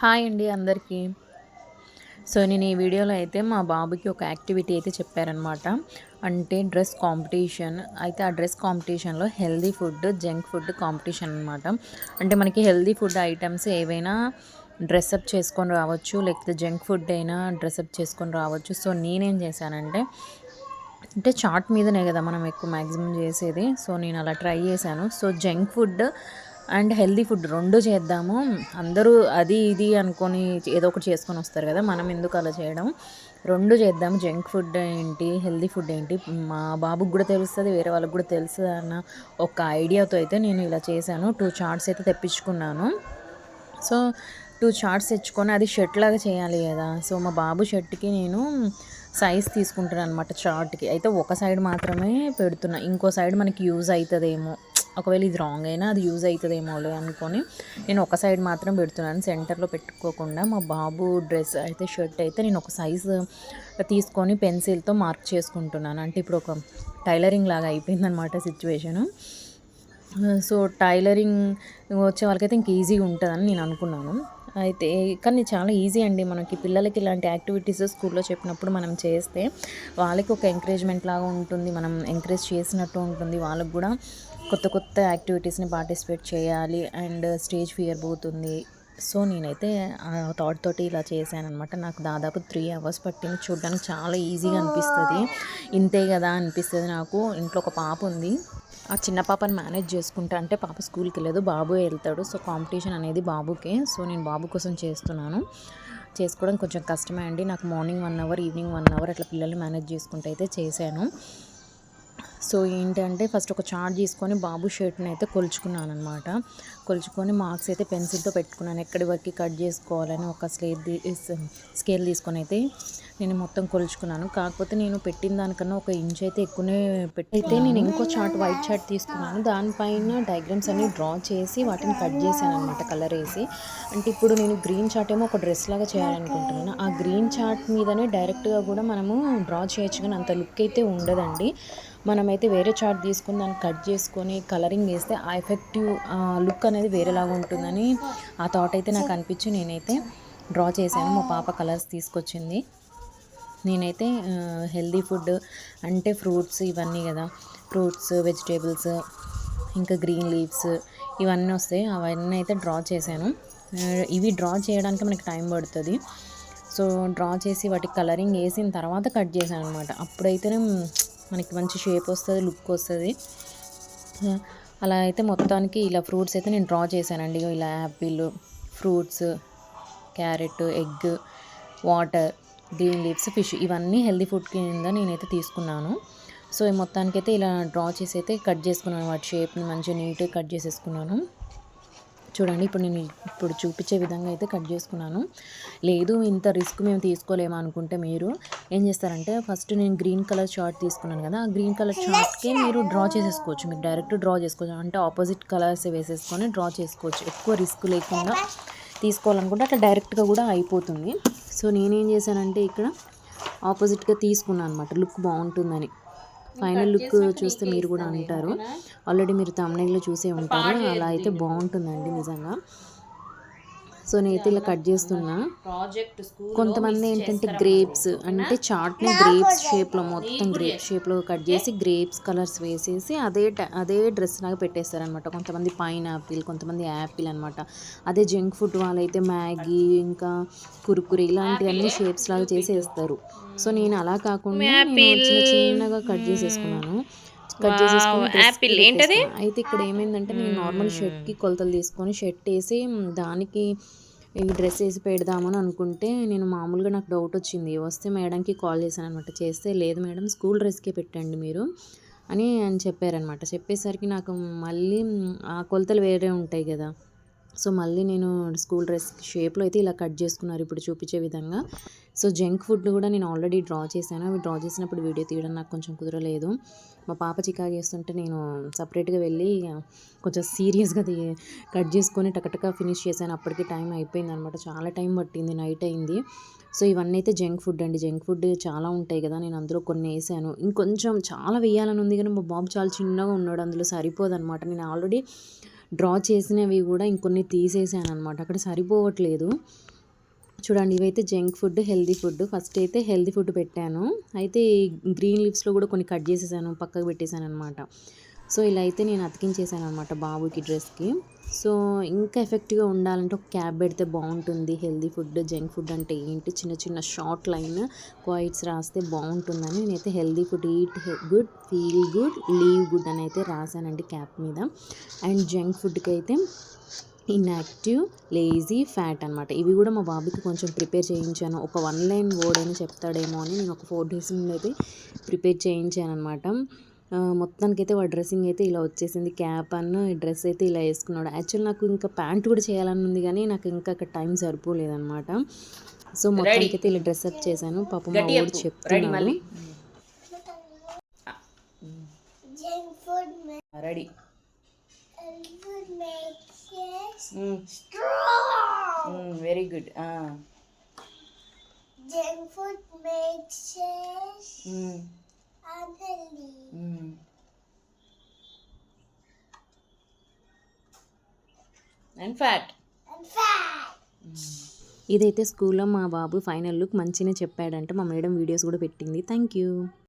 Hi అండి అందరికీ. So, నేను ఈ వీడియోలో అయితే మా బాబుకి ఒక యాక్టివిటీ అయితే చెప్పారనమాట. అంటే డ్రెస్ కాంపిటీషన్. అయితే ఆ డ్రెస్ కాంపిటీషన్‌లో healthy food, junk food competition అనమాట. అంటే మనకి హెల్తీ ఫుడ్ ఐటెమ్స్ ఏవైనా డ్రెసప్ చేసుకొని రావచ్చు. లేకపోతే జంక్ ఫుడ్ అయినా డ్రెసప్ చేసుకొని రావచ్చు. సో, నేనేం చేశానంటే అంటే చాట్ మీదనే కదా మనం ఎక్కువ మ్యాక్సిమం చేసేది. సో, నేను అలా ట్రై చేశాను. So, junk food and healthy food 2 చేద్దాము. అందరూ అది ఇది అనుకోని ఏదో ఒకటి చేసుకొని వస్తారు కదా! మనం ఎందుకు అలా చేయడం. 2 చేద్దాం. జంక్ ఫుడ్ ఏంటి, హెల్తీ ఫుడ్ ఏంటి, మా బాబుకి కూడా తెలుస్తది, వేరే వాళ్ళకి కూడా తెలుస్తది అన్న ఒక ఐడియాతో అయితే నేను ఇలా చేశాను. 2 చార్ట్స్ అయితే తెప్పించుకున్నాను. సో, 2 చార్ట్స్ తెచ్చుకొని అది షర్ట్ లాగా చేయాలి గదా! సో, మా బాబు షర్ట్‌కి నేను సైజ్ తీసుకుంటున్నాననమాట చార్ట్‌కి. అయితే ఒక సైడ్ మాత్రమే పెడుతున్నా. ఇంకో సైడ్ మనకి యూజ్ అయితదేమో. ఒకవేళ ఇది రాంగ్ అయినా అది యూజ్ అయితదేమోలే అనుకోని నేను ఒక సైడ్ మాత్రం పెడుతున్నాను. సెంటర్‌లో పెట్టుకోకుండా మా బాబు డ్రెస్ అయితే షర్ట్ అయితే నేను ఒక సైజు తీసుకొని పెన్సిల్‌తో మార్క్ చేసుకుంటున్నాను. అంటే ఇప్పుడు ఒక టైలరింగ్ లాగా అయిపోయిందనమాట సిట్యుయేషను. సో, టైలరింగ్ వచ్చే వాళ్ళకైతే ఇంక ఈజీగా ఉంటదని నేను అనుకున్నాను. అయితే కానీ చాలా ఈజీ అండి. మనకి పిల్లలకి ఇలాంటి యాక్టివిటీస్ స్కూల్‌లో చెప్పినప్పుడు మనం చేస్తే వాళ్ళకి ఒక ఎంకరేజ్‌మెంట్ లాగా ఉంటుంది. మనం ఎంకరేజ్ చేసినట్టు ఉంటుంది. వాళ్ళకి గూడా కొత్త కొత్త యాక్టివిటీస్‌ని పార్టిసిపేట్ చేయాలి అండ్ స్టేజ్ ఫియర్ పోతుంది. సో, నేనైతే ఆ థాట్ తోటి ఇలా చేశాననమాట. నాకు దాదాపు 3 అవర్స్ పట్టింది. చూడ్డానికి చాలా ఈజీగా అనిపిస్తది. ఇంతే గదా అనిపిస్తది నాకు. ఇంట్లో ఒక పాప ఉంది. ఆ చిన్న పాపని మేనేజ్ చేసుకుంటా అంటే పాప స్కూల్‌కెళ్ళదు. బాబు ఎళ్తాడు. సో, కాంపిటీషన్ అనేది బాబుకే. సో, నేను బాబు కోసం చేస్తున్నాను. చేసుకోవడం కొంచెం కష్టమే అండి. నాకు మార్నింగ్ 1 అవర్, ఈవినింగ్ 1 అవర్ అట్లా పిల్లల్ని మేనేజ్ చేసుకుంటూ అయితే చేశాను. సో, ఏంటంటే ఫస్ట్ ఒక చార్ట్ తీసుకొని బాబు షర్ట్‌ని అయితే కొలుచుకున్నాననమాట. కొలుచుకొని మార్క్స్ అయితే పెన్సిల్‌తో పెట్టుకున్నాను. ఎక్కడి వరకి కట్ చేసుకోవాలని ఒక స్కేల్ తీసుకొని అయితే నేను మొత్తం కొలుచుకున్నాను. కాకపోతే నేను పెట్టిన దానికన్నా ఒక ఇంచ్ అయితే ఎక్కువనే అయితే నేను ఇంకో చార్ట్ వైట్ చార్ట్ తీసుకున్నాను. దానిపైన డయాగ్రామ్స్ అన్నీ డ్రా చేసి వాటిని కట్ చేశాననమాట కలర్ ఏసి. అంటే ఇప్పుడు నేను గ్రీన్ చార్ట్ ఏమో ఒక డ్రెస్ లాగా చేయాలనుకుంటున్నాను. ఆ గ్రీన్ చార్ట్ మీదనే డైరెక్ట్‌గా కూడా మనము డ్రా చేయొచ్చు కానీ అంత లుక్ అయితే ఉండదండి. మనమైతే వేరే చార్ట్ తీసుకొని దాన్ని కట్ చేసుకొని కలరింగ్ వేస్తే ఆ ఎఫెక్టివ్ లుక్ అనేది వేరేలాగా ఉంటుందని ఆ థాట్ అయితే నాకు అనిపించి నేనైతే డ్రా చేశాను. మా పాప కలర్స్ తీసుకొచ్చింది. నేనైతే హెల్తీ ఫుడ్ అంటే ఫ్రూట్స్ ఇవన్నీ కదా! ఫ్రూట్స్, వెజిటేబుల్స్ ఇంకా గ్రీన్ లీవ్స్ ఇవన్నీ వస్తాయి. అవన్నీ అయితే డ్రా చేశాను. ఇవి డ్రా చేయడానికి మనకి టైం పడుతుంది. సో, డ్రా చేసి వాటికి కలరింగ్ వేసిన తర్వాత కట్ చేశాను అనమాట. అప్పుడైతేనే మనకి మంచి షేప్ వస్తుంది, లుక్ వస్తుంది. అలా అయితే మొత్తానికి ఇలా ఫ్రూట్స్ అయితే నేను డ్రా చేశానండి. ఇలా Apple, fruits, carrot, egg, water, green leaves, fish ఇవన్నీ హెల్తీ ఫుడ్ కింద నేనైతే తీసుకున్నాను. సో, మొత్తానికైతే ఇలా డ్రా చేసి అయితే కట్ చేసుకున్నాను. వాటి షేప్‌ని మంచిగా నీట్‌గా కట్ చేసేసుకున్నాను. చూడండి ఇప్పుడు నేను ఇప్పుడు చూపించే విధంగా అయితే కట్ చేసుకున్నాను. లేదు ఇంత రిస్క్ మేము తీసుకోలేము అనుకుంటే మీరు ఏం చేస్తారంటే ఫస్ట్ నేను గ్రీన్ కలర్ చార్ట్ తీసుకున్నాను కదా! ఆ గ్రీన్ కలర్ చార్ట్‌కే మీరు డ్రా చేసేసుకోవచ్చు. మీరు డైరెక్ట్ డ్రా చేసుకోవచ్చు. అంటే ఆపోజిట్ కలర్స్ వేసేసుకొని డ్రా చేసుకోవచ్చు. ఎక్కువ రిస్క్ లేకుండా తీసుకోవాలనుకుంటే అట్లా డైరెక్ట్‌గా కూడా అయిపోతుంది. సో, నేనేం చేశానంటే ఇక్కడ ఆపోజిట్‌గా తీసుకున్నాను అనమాట. లుక్ బాగుంటుందని. ఫైనల్ లుక్ చూస్తే మీరు కూడా అంటారు. ఆల్రెడీ మీరు థంబ్‌నెయిల్‌లో చూసే ఉంటారు. అలా అయితే బాగుంటుందండి నిజంగా. సో, నేనైతే ఇలా కట్ చేస్తున్నా. కొంతమంది ఏంటంటే గ్రేప్స్ అంటే చాట్‌ని గ్రేప్స్ షేప్‌లో మొత్తం గ్రేప్స్ షేప్‌లో కట్ చేసి గ్రేప్స్ కలర్స్ వేసేసి అదే డ్రెస్ లాగా పెట్టేస్తారనమాట. కొంతమంది పైనాపిల్, కొంతమంది యాపిల్ అనమాట. అదే జంక్ ఫుడ్ వాళ్ళైతే మ్యాగీ ఇంకా కుర్కురే ఇలాంటివన్నీ షేప్స్ లాగా చేసేస్తారు. సో, నేను అలా కాకుండా నేను చిన్న చిన్నగా కట్ చేసేసుకున్నాను. కట్ చేసేసుకొని డ్రెస్‌కి పెట్టేసుకున్నా. అయితే ఇక్కడ ఏమైందంటే నేను నార్మల్ షర్ట్‌కి కొలతలు తీసుకొని షర్ట్ ఏసి దానికి ఈ డ్రెస్ ఏసి పెడదామని అనుకుంటే నేను మామూలుగా నాకు డౌట్ వచ్చింది. వస్తే మేడంకి కాల్ చేశాననమాట. చేస్తే లేదు మేడం స్కూల్ డ్రెస్‌కే పెట్టండి మీరు అని ఆయన చెప్పారనమాట. చెప్పేసరికి నాకు మళ్ళీ ఆ కొలతలు వేరే ఉంటాయి కదా! సో, మళ్ళీ నేను స్కూల్ డ్రెస్ షేప్‌లో అయితే ఇలా కట్ చేసుకున్నారు ఇప్పుడు చూపించే విధంగా. సో, జంక్ ఫుడ్ కూడా నేను ఆల్రెడీ డ్రా చేశాను. అవి డ్రా చేసినప్పుడు వీడియో తీయడం నాకు కొంచెం కుదరలేదు. మా పాప చికాకు చేస్తుంటే నేను సెపరేట్‌గా వెళ్ళి కొంచెం సీరియస్‌గా కట్ చేసుకొని టకటక ఫినిష్ చేశాను. అప్పటికి టైం అయిపోయిందనమాట. చాలా టైం పట్టింది. నైట్ అయింది. సో, ఇవన్నీ అయితే జంక్ ఫుడ్ అండి. జంక్ ఫుడ్ చాలా ఉంటాయి కదా! నేను అందులో కొన్ని ఏసాను. ఇంకొంచెం చాలా వేయాలని ఉంది కానీ మా బాబు చాలా చిన్నగా ఉన్నాడు. అందులో సరిపోదనమాట. నేను ఆల్రెడీ డ్రా చేసినవి కూడా ఇంకొన్ని తీసేసాననమాట. అక్కడ సరిపోవట్లేదు. చూడండి ఇవైతే junk food, healthy food. First అయితే హెల్తీ ఫుడ్ పెట్టాను. అయితే గ్రీన్ లీవ్స్‌లో కూడా కొన్ని కట్ చేసేసాను, పక్కకు పెట్టేసాననమాట. సో, ఇలా అయితే నేను అతికించేసాననమాట బాబుకి డ్రెస్‌కి. సో, ఇంకా ఎఫెక్టివ్‌గా ఉండాలంటే ఒక క్యాప్ పెడితే బావుంటుంది. హెల్తీ ఫుడ్, జంక్ ఫుడ్ అంటే ఏంటి, చిన్న చిన్న షార్ట్ లైన్ క్వైట్స్ రాస్తే బావుంటుందని నేనైతే healthy food, eat good, feel good, leave good అని అయితే రాసానండి క్యాప్ మీద. అండ్ జంక్ ఫుడ్‌కి అయితే ఇన్యాక్టివ్, లేజీ, ఫ్యాట్ అనమాట. ఇవి కూడా మా బాబుకి కొంచెం ప్రిపేర్ చేయించాను. ఒక 1 లైన్ వర్డ్ అయినా చెప్తాడేమో అని నేను ఒక 4 డేస్ ముందు అయితే ప్రిపేర్ చేయించాననమాట. మొత్తానికైతే వాడి డ్రెస్సింగ్ అయితే ఇలా వచ్చేసింది. క్యాప్ డ్రెస్ అయితే ఇలా వేసుకున్నాడు. యాక్చువల్ నాకు ఇంకా ప్యాంట్ కూడా చేయాలని ఉంది కానీ నాకు ఇంకా అక్కడ టైం సరిపోలేదనమాట. సో, మొత్తానికైతే ఇలా డ్రెస్అప్ చేశాను. పాపం మా వాడు చెప్తున్నాడు. Ready very good. Junk food makes us unhealthy. And fat. ఇదైతే స్కూల్లో మా బాబు ఫైనల్ లుక్ మంచిగానే చెప్పాడంటే మా మేడం వీడియోస్ కూడా పెట్టింది. Thank you.